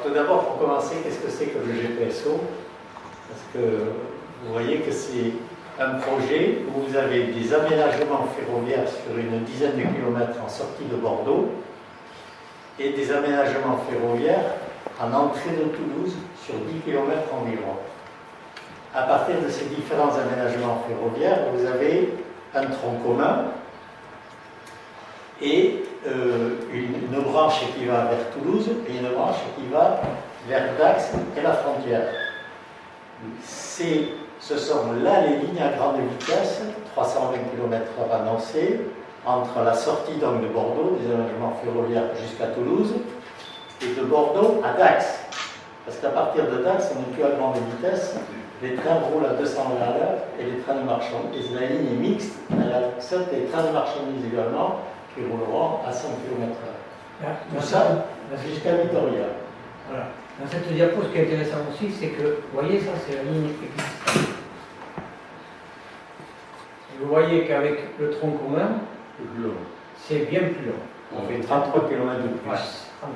Alors tout d'abord, pour commencer, qu'est-ce que c'est que le GPSO? Parce que vous voyez que c'est un projet où vous avez des aménagements ferroviaires sur une dizaine de kilomètres en sortie de Bordeaux et des aménagements ferroviaires en entrée de Toulouse sur 10 kilomètres environ. À partir de ces différents aménagements ferroviaires, vous avez un tronc commun et une branche qui va vers Toulouse et une branche qui va vers Dax et la frontière. Ce sont là les lignes à grande vitesse, 320 km/h annoncées, entre la sortie donc de Bordeaux, des aménagements ferroviaires jusqu'à Toulouse, et de Bordeaux à Dax. Parce qu'à partir de Dax, on n'est plus à grande vitesse, les trains roulent à 200 à l'heure et les trains de marchandises, la ligne est mixte, elle accepte les trains de marchandises également, qui rouleront à 100 km/h. Tout ça jusqu'à Vitoria. Voilà. Dans cette diapo, ce qui est intéressant aussi, c'est que, vous voyez, ça c'est la ligne existante. Vous voyez qu'avec le tronc commun, c'est bien plus long. On fait 33 km de plus. Ouais.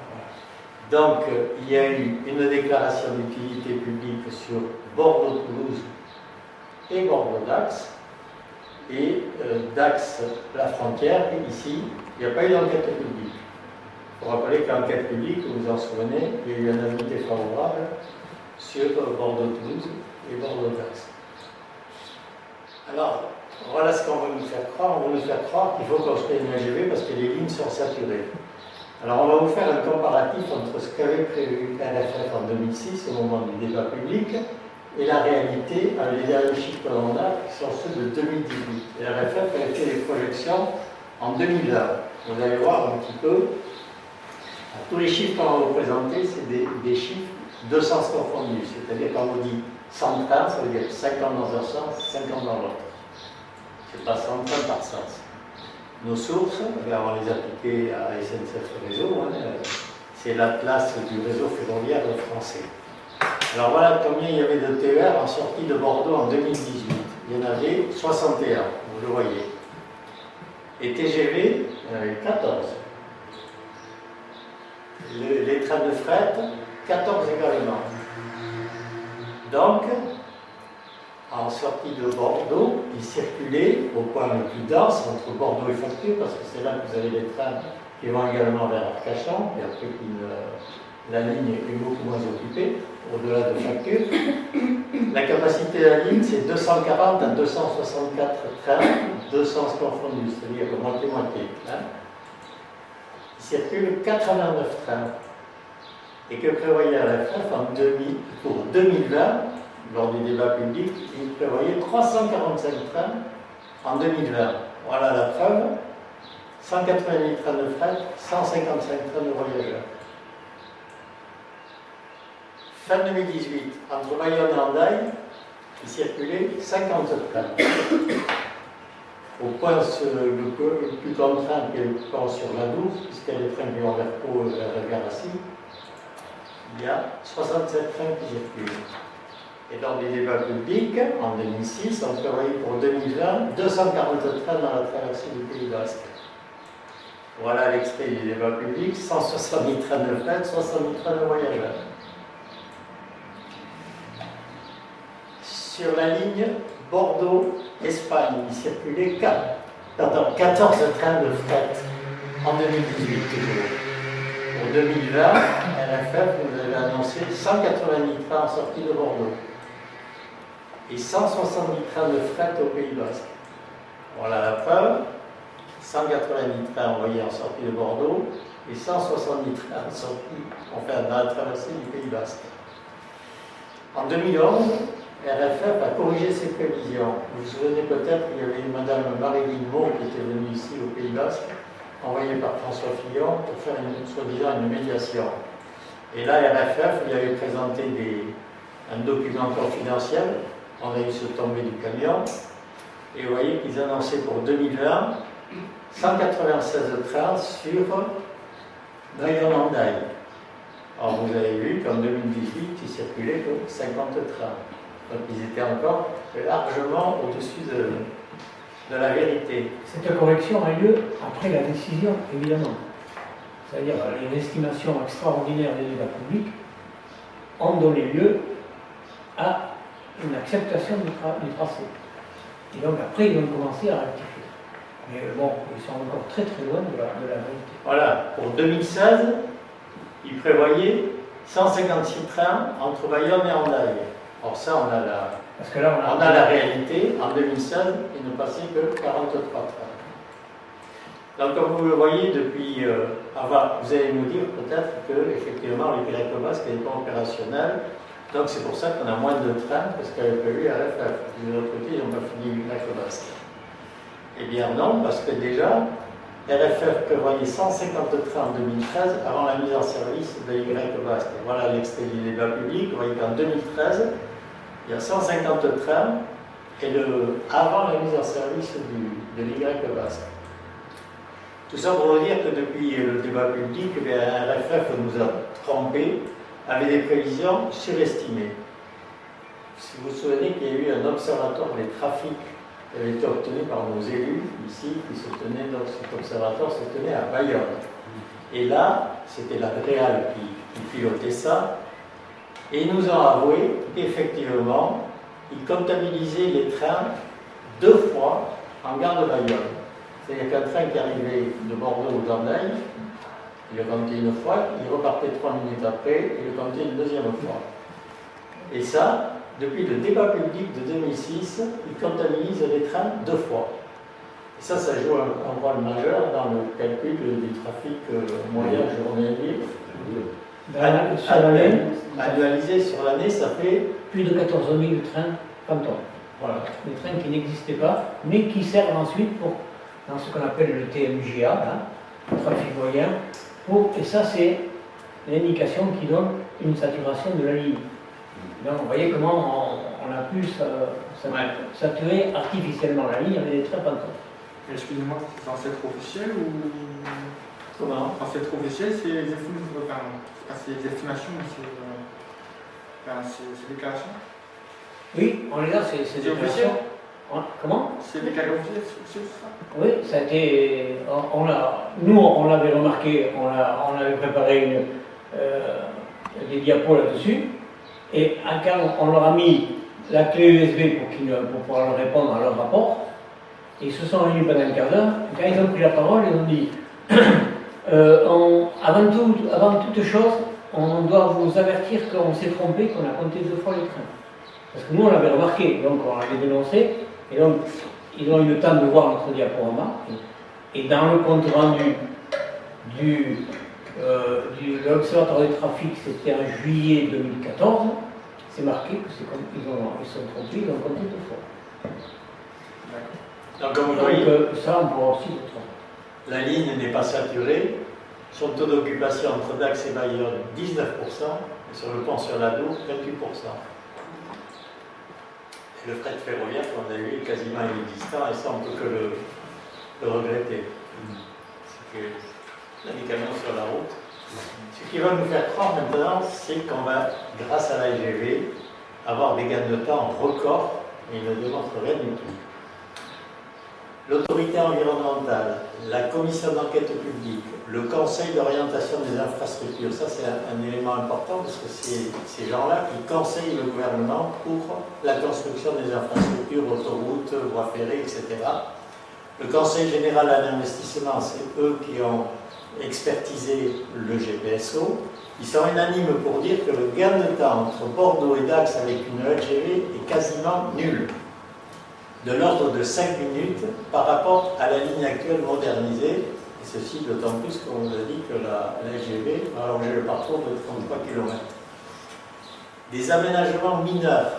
Donc, il y a eu une déclaration d'utilité publique sur Bordeaux-Toulouse et Bordeaux-Dax. Et Dax, la frontière, et ici, il n'y a pas eu d'enquête publique. Il faut rappeler qu'enquête publique, vous vous en souvenez, il y a eu un avis défavorable sur Bordeaux-Toulouse et Bordeaux-Dax. Alors, voilà ce qu'on veut nous faire croire. On veut nous faire croire qu'il faut construire une LGV parce que les lignes sont saturées. Alors, on va vous faire un comparatif entre ce qu'avait prévu RFF en 2006 au moment du débat public et la réalité avec les derniers chiffres que l'on a qui sont ceux de 2018. Et RFF a fait des projections en 2020. Vous allez voir un petit peu. Tous les chiffres qu'on va vous présenter, c'est des chiffres de sens confondus. C'est-à-dire quand on dit 100 trains, ça veut dire 50 dans un sens, 50 dans l'autre. C'est pas 100 trains par sens. Nos sources, on les a appliquées à SNCF Réseau, c'est l'atlas du réseau ferroviaire français. Alors voilà combien il y avait de TER en sortie de Bordeaux en 2018. Il y en avait 61, vous le voyez. Et TGV, il y en avait 14. Les trains de fret, 14 également. Donc, en sortie de Bordeaux, ils circulaient au point le plus dense entre Bordeaux et Facture, parce que c'est là que vous avez les trains qui vont également vers Arcachon, et après la ligne est beaucoup moins occupée, au-delà de Facture. La capacité de la ligne, c'est 240 à 264 trains, deux sens confondus, c'est-à-dire moitié-moitié. Il circule 89 trains. Et que prévoyait RFF pour 2020, lors du débat public, il prévoyait 345 trains en 2020. Voilà la preuve. 180 trains de fret, 155 trains de voyageurs. Fin 2018, entre Bayonne et Hendaye, il circulait 50 trains. Au point le plus contraint qui est le pont sur la Douce, puisqu'il y a des trains qui vont vers Pau et vers Garassi, il y a 67 trains qui circulent. Et dans les débats publics, en 2006, on prévoyait pour 2020 240 trains dans la traversée du Pays Basque. Voilà l'extrait du débat public, 170 trains de fret, 70 trains de voyageurs. Sur la ligne Bordeaux-Espagne, il circulait 14 trains de fret en 2018 toujours. Pour 2020, RFF nous avait annoncé 190 trains en sortie de Bordeaux et 170 trains de fret au Pays Basque. Voilà la preuve, 190 trains envoyés en sortie de Bordeaux et 170 trains en sortie, enfin dans la traversée du Pays Basque. En 2011, RFF a corrigé ses prévisions. Vous vous souvenez peut-être qu'il y avait Madame Marie-Line Maud qui était venue ici au Pays Basque, envoyée par François Fillon pour faire soi-disant une médiation. Et là, RFF lui avait présenté un document confidentiel. On a eu ce tombé du camion. Et vous voyez qu'ils annonçaient pour 2020 196 trains sur Bayonne-Hendaye. Alors vous avez vu qu'en 2018, il circulait que 50 trains. Donc ils étaient encore largement au-dessus de la vérité. Cette correction a lieu après la décision, évidemment. C'est-à-dire une estimation extraordinaire des débats publics ont donné lieu à une acceptation du tracé. Et donc après, ils ont commencé à rectifier. Mais bon, ils sont encore très très loin de la vérité. Voilà, pour 2016, ils prévoyaient 156 trains entre Bayonne et Hendaye. Or ça, Parce que là, on a la réalité. En 2016, il ne passait que 43 trains. Donc, comme vous le voyez, depuis vous allez nous dire peut-être que effectivement les Grecques-Basques n'est pas opérationnel. Donc c'est pour ça qu'on a moins de trains, parce qu'il avait prévu RFF. De l'autre côté, ils n'ont pas fini les Grecques-Basques. Eh bien non, parce que déjà, RFF prévoyait 150 trains en 2013 avant la mise en service de Y-Basque. Voilà l'extrait du débat public. Vous voyez qu'en 2013, il y a 150 trains et avant la mise en service de l'Y-Basque. Tout ça pour vous dire que depuis le débat public, RFF nous a trompés, avait des prévisions surestimées. Si vous vous souvenez qu'il y a eu un observatoire des trafics qui avait été obtenu par nos élus ici, qui se tenait, donc cet observatoire se tenait à Bayonne. Et là, c'était la Réal qui pilotait ça, et ils nous ont avoué qu'effectivement, ils comptabilisaient les trains 2 fois en gare de Bayonne. C'est-à-dire qu'un train qui arrivait de Bordeaux ou d'Hendaye, il le comptait une fois, il repartait 3 minutes après, il le comptait une deuxième fois. Et ça, depuis le débat public de 2006, ils comptabilisent les trains 2 fois. Et ça joue un rôle majeur dans le calcul du trafic moyen journalier. Annualisé sur l'année, ça fait plus de 14 000 trains fantômes. Voilà. Des trains qui n'existaient pas, mais qui servent ensuite dans ce qu'on appelle le TMJA, le trafic moyen. Et ça, c'est l'indication qui donne une saturation de la ligne. Donc, vous voyez comment on a pu saturer artificiellement la ligne avec des trains fantômes. Excusez-moi, c'est censé être officiel ou. Comment? Censé être officiel, c'est les estimations, c'est déclarations. Oui, on les a, c'est officiel. Comment? C'est déclaré officiel, c'est ça? Oui, ça a été. Nous, on l'avait remarqué, on avait préparé des diapos là-dessus, et quand on leur a mis la clé USB pour pouvoir leur répondre à leur rapport, ils se sont réunis pendant un quart d'heure. Quand ils ont pris la parole, ils ont dit avant toute chose, on doit vous avertir qu'on s'est trompé, qu'on a compté 2 fois les trains. Parce que nous, on l'avait remarqué, donc on l'avait dénoncé, et donc ils ont eu le temps de voir notre diaporama. Et dans le compte rendu de l'Observatoire du trafic, c'était en juillet 2014, c'est marqué que c'est comme ils sont trompés, ils ont compté 2 fois. Donc, comme vous voyez, ça, on pourra aussi le tromper. La ligne n'est pas saturée. Son taux d'occupation entre Dax et Bayonne, 19%, et sur le pont sur l'Ado, 28%. Et le fret ferroviaire, comme on a vu, est quasiment inexistant, et ça, on ne peut que le regretter. C'est que il y a des camions sur la route. Ce qui va nous faire croire maintenant, c'est qu'on va, grâce à la LGV, avoir des gains de temps records, et il ne démontre rien du tout. L'autorité environnementale, la commission d'enquête publique, le conseil d'orientation des infrastructures, ça c'est un élément important parce que c'est ces gens-là qui conseillent le gouvernement pour la construction des infrastructures, autoroutes, voies ferrées, etc. Le conseil général à l'investissement, c'est eux qui ont expertisé le GPSO. Ils sont unanimes pour dire que le gain de temps entre Bordeaux et Dax avec une LGV est quasiment nul, de l'ordre de 5 minutes par rapport à la ligne actuelle modernisée, et ceci d'autant plus qu'on nous a dit que la LGV va allonger le parcours de 33 km. Des aménagements mineurs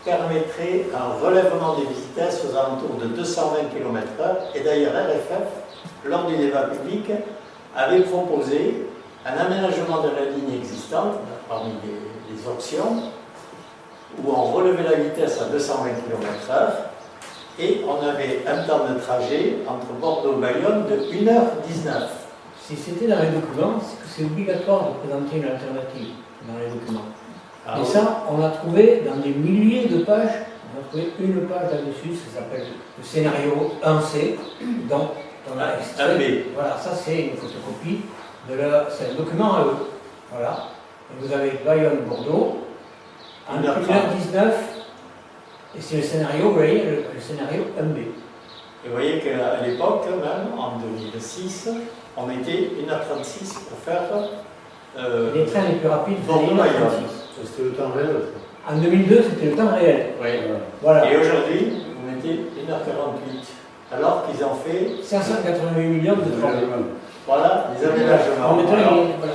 permettraient un relèvement des vitesses aux alentours de 220 km/h, et d'ailleurs RFF, lors du débat public, avait proposé un aménagement de la ligne existante, parmi les options, où on relevait la vitesse à 220 km/h, et on avait un temps de trajet entre Bordeaux et Bayonne de 1h19. Si c'était dans les documents, c'est que c'est obligatoire de présenter une alternative dans les documents. Et ça, on l'a trouvé dans des milliers de pages. On a trouvé une page là-dessus, ça s'appelle le scénario 1C, donc on a extrait. 1B. Voilà, ça c'est une photocopie, c'est un document à eux. Voilà. Et vous avez Bayonne-Bordeaux, en 1h19, et c'est le scénario, vous voyez, le scénario 1B. Et vous voyez qu'à l'époque, même, en 2006, on mettait 1h36 pour faire Les trains les plus rapides faisaient Bordeaux-Bayonne. 1h36. C'était le temps réel. En 2002, c'était le temps réel. Oui. Voilà. Et aujourd'hui, vous mettez 1h48, alors qu'ils ont fait 588 millions de travaux. voilà, les aménagements. On met, Alors, voilà.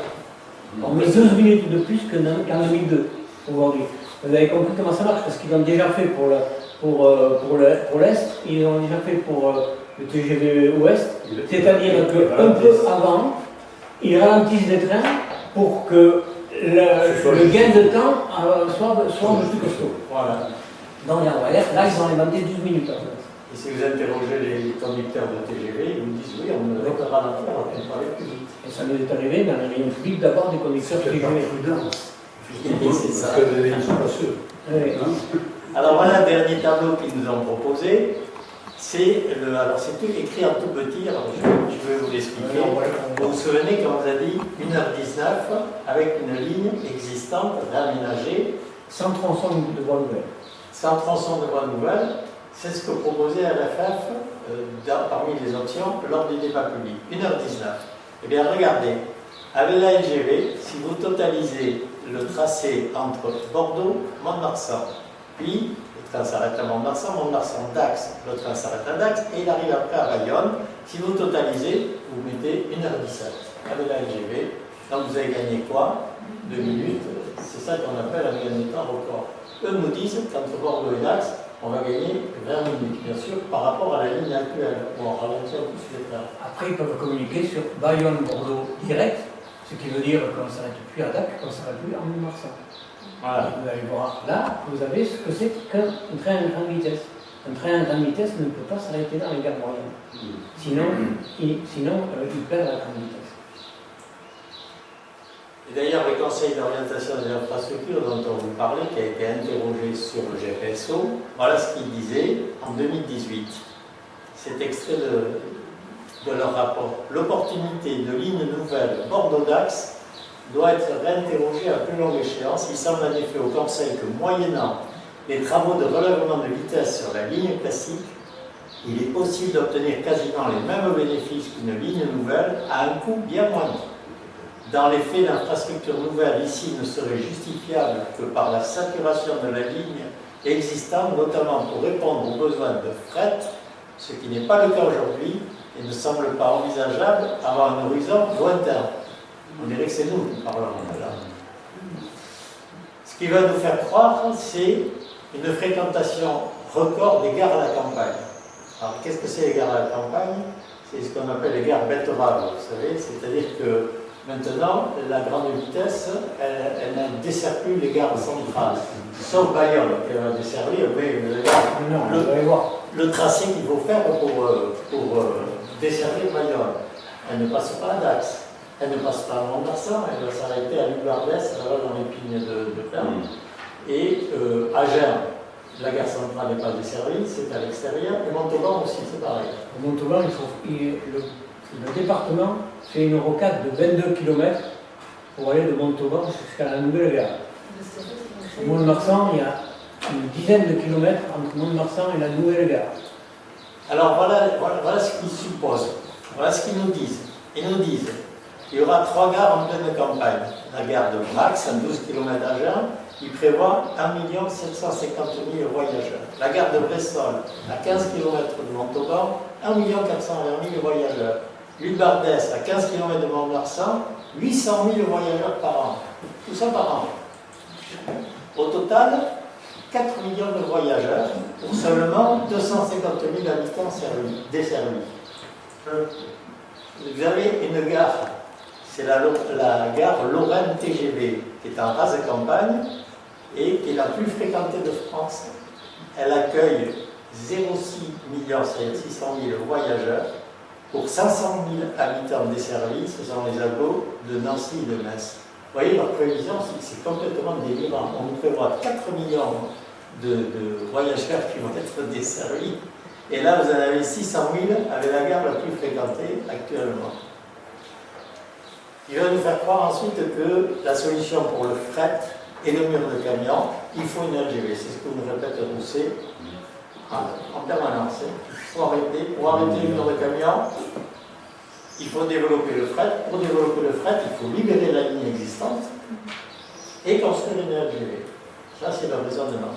On met 12 minutes de plus qu'en 2002, aujourd'hui. Vous avez compris comment ça marche, parce qu'ils l'ont déjà fait pour l'Est, ils l'ont déjà fait pour le TGV Ouest, c'est-à-dire qu'un peu avant, ils ralentissent les trains pour que le gain de temps soit plus costaud. voilà. Dans les envoyeurs, là, ils ont inventé 12 minutes. En fait. Et si vous interrogez les conducteurs de TGV, ils vous disent oui, on ne veut pas ralentir, on peut aller plus vite. Et ça nous est arrivé dans les lignes publiques d'avoir des conducteurs C'est par TGV. prudence. C'est ça. Parce que les lignes sont pas sûres. Oui. Alors voilà le dernier tableau qu'ils nous ont proposé. Alors c'est tout écrit en tout petit, alors je vais vous l'expliquer. Vous vous souvenez quand on vous a dit 1h19 avec une ligne existante réaménagée, Sans tronçon de voie nouvelle. sans tronçon de voie nouvelle. C'est ce que proposait LFF parmi les options lors du débat public. 1h19. Eh bien regardez, avec la LGV, si vous totalisez le tracé entre Bordeaux et Mont-de-Marsan, puis le train s'arrête à Mont-de-Marsan, Dax, le train s'arrête à Dax et il arrive après à Bayonne. Si vous totalisez, vous mettez 1h17 avec la LGV. Donc vous avez gagné quoi? 2 minutes. C'est ça qu'on appelle un gain de temps record. Eux nous disent qu'entre Bordeaux et Dax, on va gagner 20 minutes, bien sûr, par rapport à la ligne actuelle, où on ralentit un peu sur les trains. Après, ils peuvent communiquer sur Bayonne-Bordeaux direct, ce qui veut dire qu'on ne s'arrête plus à Dax, qu'on ne s'arrête plus en Mont-de-Marsan. Voilà. Vous allez voir là, vous avez ce que c'est qu'un train à grande vitesse. Un train à grande vitesse ne peut pas s'arrêter dans les gares moyennes. Sinon, il perd la grande vitesse. Et d'ailleurs, le Conseil d'orientation des infrastructures dont on vous parlait, qui a été interrogé sur le GPSO, voilà ce qu'il disait en 2018. C'est extrait de leur rapport. L'opportunité de lignes nouvelles Bordeaux-Dax doit être réinterrogée à plus longue échéance. Il semble en effet au Conseil que moyennant les travaux de relèvement de vitesse sur la ligne classique, il est possible d'obtenir quasiment les mêmes bénéfices qu'une ligne nouvelle à un coût bien moindre. Dans les faits, l'infrastructure nouvelle ici ne serait justifiable que par la saturation de la ligne existante, notamment pour répondre aux besoins de fret, ce qui n'est pas le cas aujourd'hui et ne semble pas envisageable avant un horizon lointain. On dirait que c'est nous qui parlons là. Ce qui va nous faire croire, c'est une fréquentation record des gares à la campagne. Alors, qu'est-ce que c'est les gares à la campagne? C'est ce qu'on appelle les gares betteraves, vous savez, c'est-à-dire que maintenant, la grande vitesse, elle ne dessert plus les gares centrales, sauf Bayonne, qui va desservir, mais le tracé qu'il faut faire pour desservir Bayonne. Elle ne passe pas à Dax, elle ne passe pas à Mont-de-Marsan, elle va s'arrêter à Lugardès, là-bas dans les pignes de pain. Et Agen, la gare centrale n'est pas desservie, c'est à l'extérieur, et Montauban aussi, c'est pareil. Montauban, le département fait une rocade de 22 km pour aller de Montauban jusqu'à la nouvelle gare. Au Mont-de-Marsan, il y a une dizaine de kilomètres entre Mont-de-Marsan et la nouvelle gare. Alors voilà ce qu'ils supposent, voilà ce qu'ils nous disent. Ils nous disent qu'il y aura 3 gares en pleine campagne. La gare de Brax, à 12 km d'Agen, qui prévoit 1 750 000 voyageurs. La gare de Bressol, à 15 km de Montauban, 1 420 000 voyageurs. Lugardès, à 15 km de Mont-de-Marsan, 800 000 voyageurs par an. Tout ça par an. Au total, 4 millions de voyageurs pour seulement 250 000 habitants desservis. Vous avez une gare, c'est la gare Lorraine TGV, qui est en race de campagne et qui est la plus fréquentée de France. Elle accueille 0,6 600 000 voyageurs pour 500 000 habitants desservis. Ce sont les agglos de Nancy et de Metz. Vous voyez, leur prévision, c'est complètement délirant. On nous prévoit 4 millions de voyageurs qui vont être desservis. Et là, vous en avez 600 000 avec la gare la plus fréquentée actuellement. Il va nous faire croire ensuite que la solution pour le fret et le mur de camion, il faut une LGV. C'est ce que nous répète Rousset en permanence. Pour arrêter le mur de camion, il faut développer le fret. Pour développer le fret, il faut libérer la ligne existante et construire une LGV. Ça, c'est le raisonnement.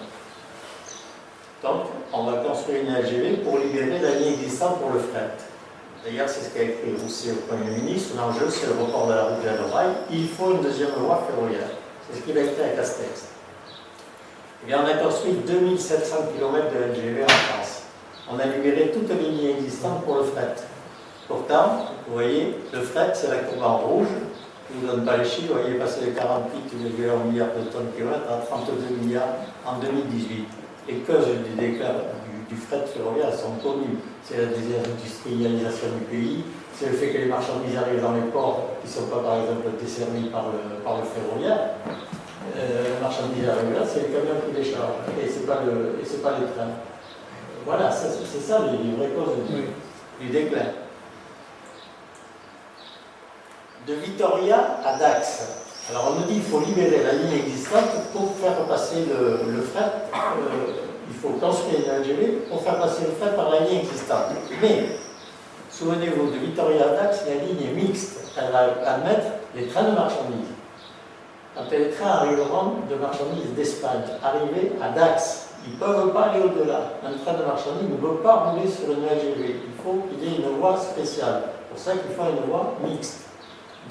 Donc, on va construire une LGV pour libérer la ligne existante pour le fret. D'ailleurs, c'est ce qu'a écrit Rousset au Premier ministre. L'enjeu, c'est le report de la route vers le rail. Il faut une deuxième loi ferroviaire. C'est ce qu'il a écrit à Castex. Eh bien, on a construit 2700 km de LGV en France. On a libéré toutes les lignes existantes pour le fret. Pourtant, vous voyez, le fret, c'est la courbe en rouge. Je ne vous donne pas les chiffres. Vous voyez, passer de 48,1 milliards de tonnes kilomètres à 32 milliards en 2018. Les causes du déclin du fret ferroviaire sont connues. C'est la désindustrialisation du pays, c'est le fait que les marchandises arrivent dans les ports qui ne sont pas, par exemple, desservis par le ferroviaire. Les marchandises arrivent là, c'est les camions qui les chargent, et ce n'est pas les trains. Voilà, c'est ça les vraies causes du déclin. De Vitoria à Dax. Alors on nous dit qu'il faut libérer la ligne existante pour faire passer le fret. Il faut construire une LGV pour faire passer le fret par la ligne existante. Mais, souvenez-vous, de Vitoria à Dax, la ligne est mixte. Elle va admettre les trains de marchandises. Quand les trains arriveront de marchandises d'Espagne, arrivés à Dax, ils ne peuvent pas aller au-delà. Un train de marchandises ne peut pas rouler sur une LGV. Il faut qu'il y ait une voie spéciale. C'est pour ça qu'il faut une voie mixte.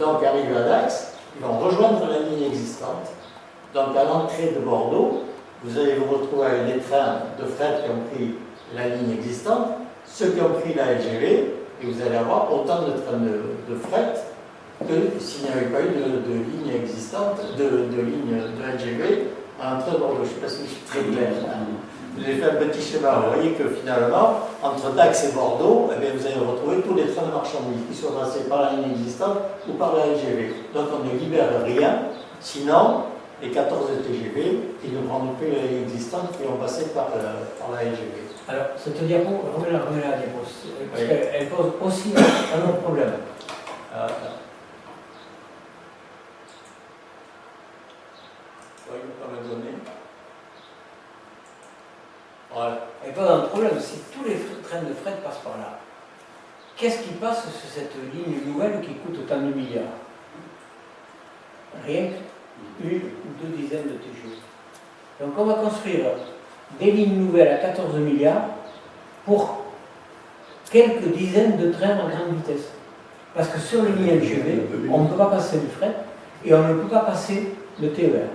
Donc, arrivés à Dax, ils vont rejoindre la ligne existante. Donc, à l'entrée de Bordeaux, vous allez vous retrouver avec les trains de fret qui ont pris la ligne existante, ceux qui ont pris la LGV, et vous allez avoir autant de trains de fret que s'il n'y avait pas eu de ligne existante, de ligne de LGV à l'entrée de Bordeaux. Je ne sais pas si je suis très clair. Vous avez fait un petit schéma. Vous voyez que finalement, entre Dax et Bordeaux, eh bien, vous allez retrouver tous les trains de marchandises qui sont passés par la ligne existante ou par la LGV. Donc on ne libère rien, sinon les 14 TGV qui ne prendront plus la ligne existante qui ont passé par la LGV. Alors, cette diapo, remets-la diapo, parce qu'elle pose aussi un autre problème. Oui, on va me donner. Voilà. Elle pose un problème, si tous les trains de fret passent par là, qu'est-ce qui passe sur cette ligne nouvelle qui coûte autant de milliards? Rien qu'une ou deux dizaines de TGV. Donc on va construire des lignes nouvelles à 14 milliards pour quelques dizaines de trains à grande vitesse. Parce que sur les lignes LGV, on ne peut pas passer du fret et on ne peut pas passer le TER.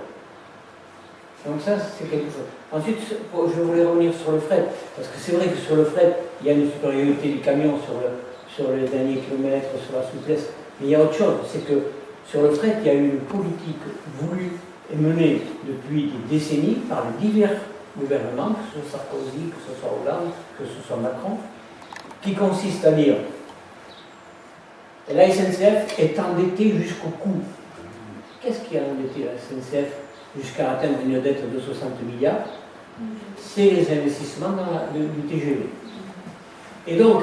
Donc ça, c'est quelque chose. Ensuite, je voulais revenir sur le fret, parce que c'est vrai que sur le fret, il y a une supériorité du camion sur les derniers kilomètres, sur la souplesse. Mais il y a autre chose, c'est que sur le fret, il y a eu une politique voulue et menée depuis des décennies par les divers gouvernements, que ce soit Sarkozy, que ce soit Hollande, que ce soit Macron, qui consiste à dire la SNCF est endettée jusqu'au cou. Qu'est-ce qui a endetté la SNCF jusqu'à atteindre une dette de 60 milliards? C'est les investissements du TGV. Et donc,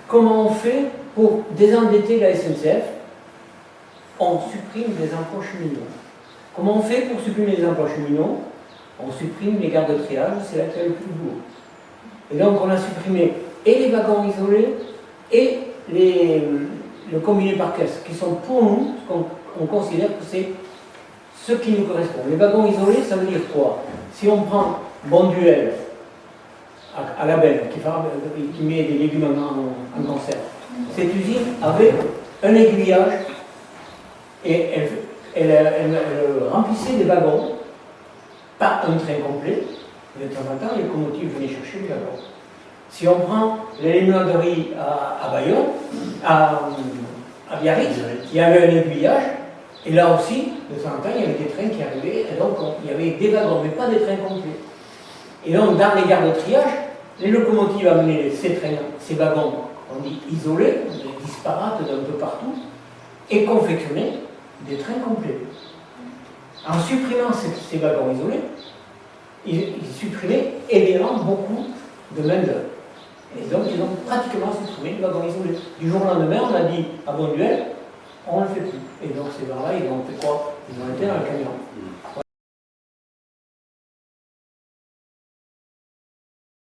comment on fait pour désendetter la SNCF? On supprime les emplois cheminots. Comment on fait pour supprimer les emplois cheminots? On supprime les gares de triage, c'est là qu'il y a le plus lourd. Et donc, on a supprimé et les wagons isolés et le combiné par caisse, qui sont pour nous, on considère que c'est ce qui nous correspond. Les wagons isolés, ça veut dire quoi? Si on prend Bonduelle à la benne, qui met des légumes en conserve, cette usine avait un aiguillage et elle remplissait des wagons, pas un train complet, mais de temps en temps, les locomotives venaient chercher les wagons. Si on prend les limonades à Bayonne, à Biarritz, il y avait un aiguillage, et là aussi, de temps en temps, il y avait des trains qui arrivaient, et donc il y avait des wagons, mais pas des trains complets. Et donc, dans les gares de triage, les locomotives amenaient ces wagons, on dit isolés, disparates d'un peu partout, et confectionnaient des trains complets. En supprimant ces wagons isolés, ils supprimaient évidemment beaucoup de main-d'œuvre. Et donc, ils ont pratiquement supprimé les wagons isolés. Du jour au lendemain, on a dit à Bonduelle, on ne le fait plus. Et donc ces gens-là, ils ont fait quoi? Ils ont été dans le camion.